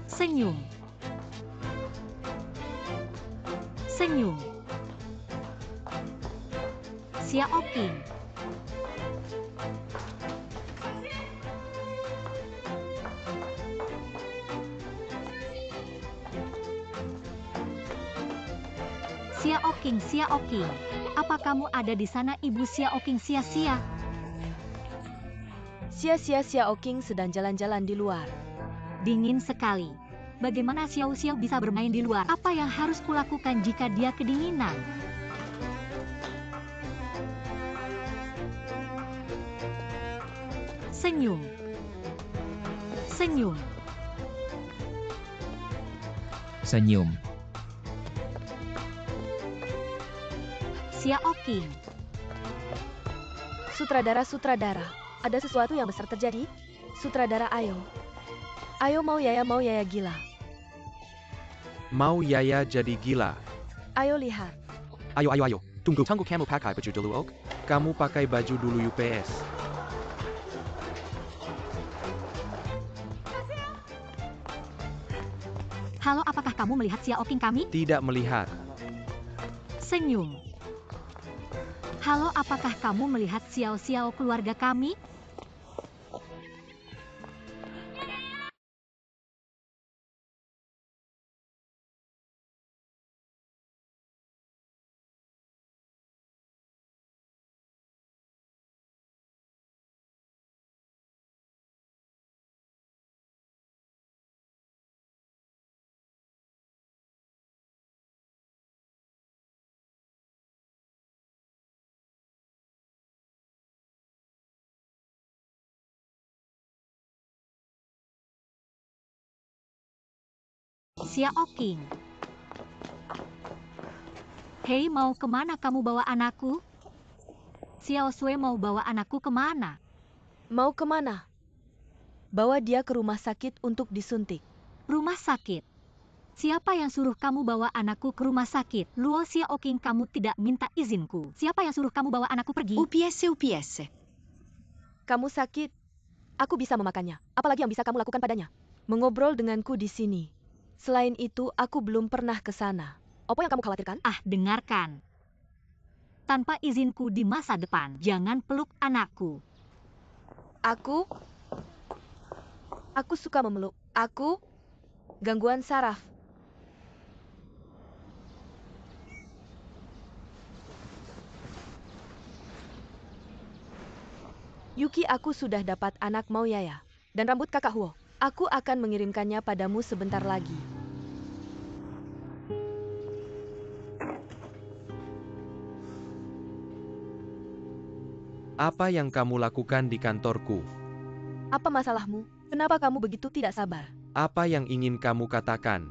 Senyum. Senyum. Xiaoqing. Xiaoqing, Xiaoqing. Apa kamu ada di sana, Ibu Xiaoqing? Sia-sia. Sia-sia Xiaoqing sedang jalan-jalan di luar. Dingin sekali. Bagaimana Xiao Xiao bisa bermain di luar? Apa yang harus kulakukan jika dia kedinginan? Senyum. Senyum. Senyum. Xiaoqing. Sutradara, ada sesuatu yang besar terjadi? Sutradara, ayo. Ayo, mau Yaya gila. Mau Yaya jadi gila. Ayo lihat. Ayo. Tunggu, kamu pakai baju dulu, ok? Kamu pakai baju dulu, UPS. Halo, apakah kamu melihat Xiaoqing kami? Tidak melihat. Senyum. Halo, apakah kamu melihat Xiao Xiao keluarga kami? Xiaoqing. Hei, mau kemana kamu bawa anakku? Xiao Sui mau bawa anakku kemana? Mau kemana? Bawa dia ke rumah sakit untuk disuntik. Rumah sakit. Siapa yang suruh kamu bawa anakku ke rumah sakit? Luo Xiaoqing, kamu tidak minta izinku. Siapa yang suruh kamu bawa anakku pergi? UPS. Kamu sakit. Aku bisa memakannya. Apalagi yang bisa kamu lakukan padanya? Mengobrol denganku di sini. Selain itu, aku belum pernah ke sana. Apa yang kamu khawatirkan? Ah, dengarkan. Tanpa izinku di masa depan, jangan peluk anakku. Aku suka memeluk. Gangguan saraf. Yuki, aku sudah dapat anak mau Yaya. Dan rambut kakak Huo. Aku akan mengirimkannya padamu sebentar lagi. Apa yang kamu lakukan di kantorku? Apa masalahmu? Kenapa kamu begitu tidak sabar? Apa yang ingin kamu katakan?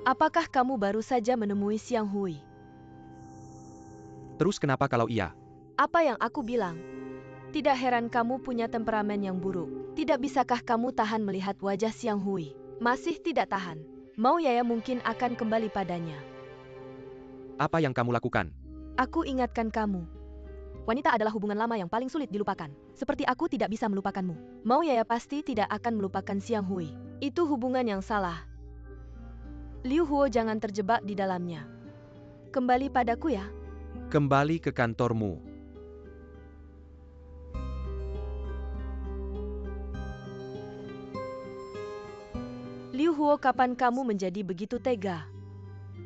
Apakah kamu baru saja menemui Xiang Hui? Terus kenapa kalau iya? Apa yang aku bilang? Tidak heran kamu punya temperamen yang buruk. Tidak bisakah kamu tahan melihat wajah Xiang Hui? Masih tidak tahan. Mau Yaya mungkin akan kembali padanya. Apa yang kamu lakukan? Aku ingatkan kamu. Wanita adalah hubungan lama yang paling sulit dilupakan. Seperti aku tidak bisa melupakanmu. Mau Yaya pasti tidak akan melupakan Xiang Hui. Itu hubungan yang salah. Liu Huo jangan terjebak di dalamnya. Kembali padaku ya. Kembali ke kantormu. Liu Huo, kapan kamu menjadi begitu tega?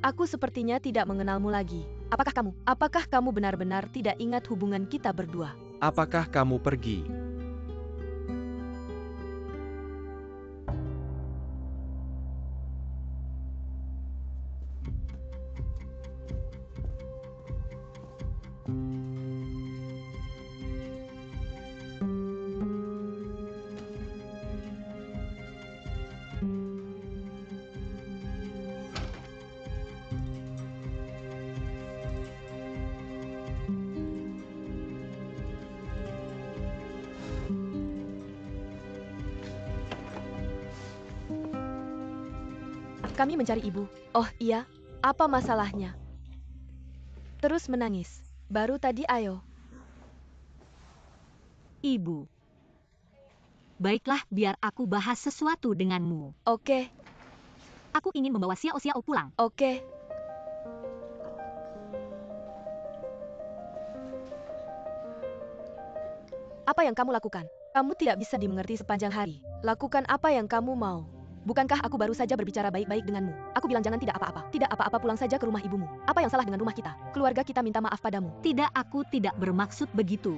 Aku sepertinya tidak mengenalmu lagi. Apakah kamu benar-benar tidak ingat hubungan kita berdua? Apakah kamu pergi? Kami mencari ibu. Oh iya, apa masalahnya? Terus menangis. Baru tadi ayo. Ibu. Baiklah, biar aku bahas sesuatu denganmu. Oke, Aku ingin membawa Xiao Xiao pulang. oke. Apa yang kamu lakukan? Kamu tidak bisa dimengerti sepanjang hari. Lakukan apa yang kamu mau. Bukankah aku baru saja berbicara baik-baik denganmu? Aku bilang jangan tidak apa-apa. Tidak apa-apa, pulang saja ke rumah ibumu. Apa yang salah dengan rumah kita? Keluarga kita minta maaf padamu. Tidak, aku tidak bermaksud begitu.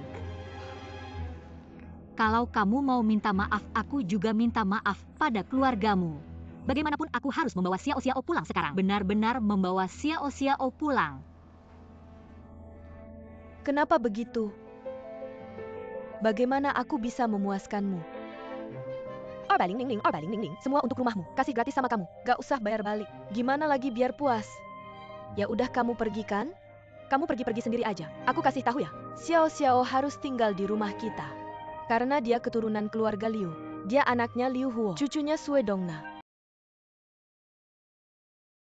Kalau kamu mau minta maaf, aku juga minta maaf pada keluargamu. Bagaimanapun aku harus membawa Xiao Xiao pulang sekarang. Benar-benar membawa Xiao Xiao pulang. Kenapa begitu? Bagaimana aku bisa memuaskanmu? Orbaling ning ning, orbaling ning ning. Semua untuk rumahmu. Kasih gratis sama kamu. Gak usah bayar balik. Gimana lagi biar puas? Ya udah, kamu pergi kan? Kamu pergi-pergi sendiri aja. Aku kasih tahu ya. Xiao Xiao harus tinggal di rumah kita. Karena dia keturunan keluarga Liu. Dia anaknya Liu Huo, cucunya Sue Dongna.